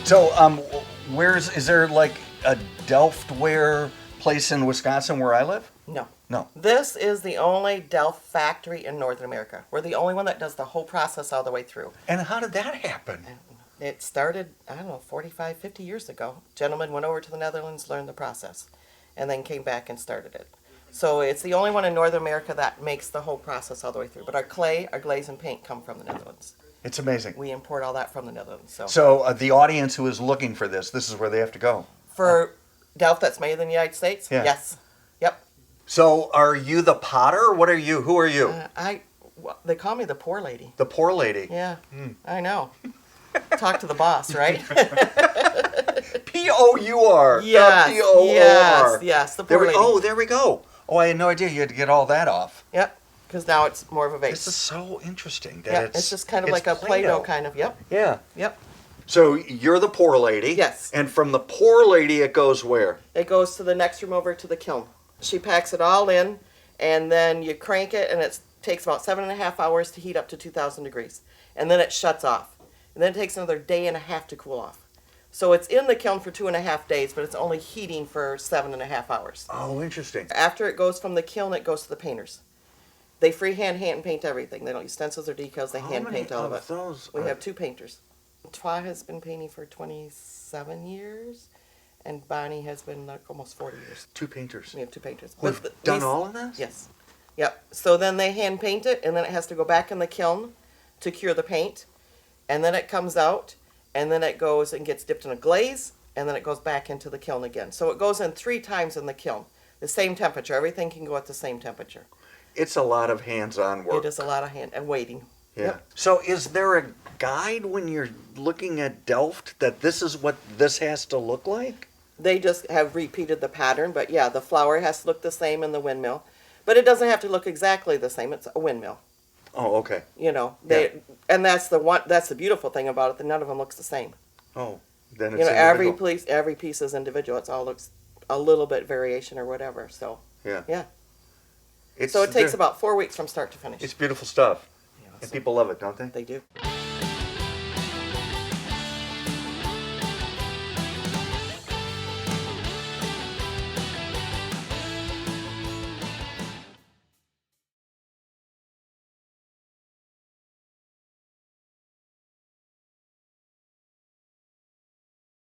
So, is there like a Delft ware place in Wisconsin where I live? No. No. This is the only Delft factory in Northern America. We're the only one that does the whole process all the way through. And how did that happen? It started, 45, 50 years ago. Gentleman went over to the Netherlands, learned the process, and then came back and started it. So it's the only one in Northern America that makes the whole process all the way through. But our clay, our glaze, and paint come from the Netherlands. It's amazing. We import all that from the Netherlands. So the audience who is looking for this is where they have to go. For Delft that's made in the United States? Yeah. Yes. Yep. So are you the potter? What are you? Who are you? They call me the poor lady. The poor lady. Yeah, I know. Talk to the boss, right? P-O-U-R. Yes, P-O-O-R. yes, the poor lady. Oh, there we go. Oh, I had no idea you had to get all that off. Yep, because now it's more of a vase. This is so interesting. That Yeah, it's just kind of like a Play-Doh kind of, yep. Yeah. Yep. So you're the poor lady. Yes. And from the poor lady, it goes where? It goes to the next room over to the kiln. She packs it all in, and then you crank it, and it takes about 7.5 hours to heat up to 2,000 degrees. And then it shuts off. And then it takes another day and a half to cool off. So it's in the kiln for 2.5 days, but it's only heating for 7.5 hours. Oh, interesting. After it goes from the kiln, it goes to the painters. They freehand hand paint everything. They don't use stencils or decals. They hand paint all of it. We have 2 painters. Twa has been painting for 27 years, and Bonnie has been like almost 40 years. 2 painters. We have 2 painters. We've done all of this? Yes. Yep. So then they hand paint it, and then it has to go back in the kiln to cure the paint, and then it comes out, and then it goes and gets dipped in a glaze, and then it goes back into the kiln again. So it goes in 3 times in the kiln. The same temperature. Everything can go at the same temperature. It's a lot of hands-on work. It is a lot of hand and waiting. Yeah. Yep. So is there a guide when you're looking at Delft that this is what this has to look like? They just have repeated the pattern, but yeah, the flower has to look the same in the windmill. But it doesn't have to look exactly the same. It's a windmill. Oh, okay. You know, and that's the beautiful thing about it, that none of them looks the same. Oh, then it's You know, individual. every piece is individual. It's all looks a little bit variation or whatever. So Yeah. yeah. So it takes about 4 weeks from start to finish. It's beautiful stuff. Yeah, And so people love it, don't they? they do.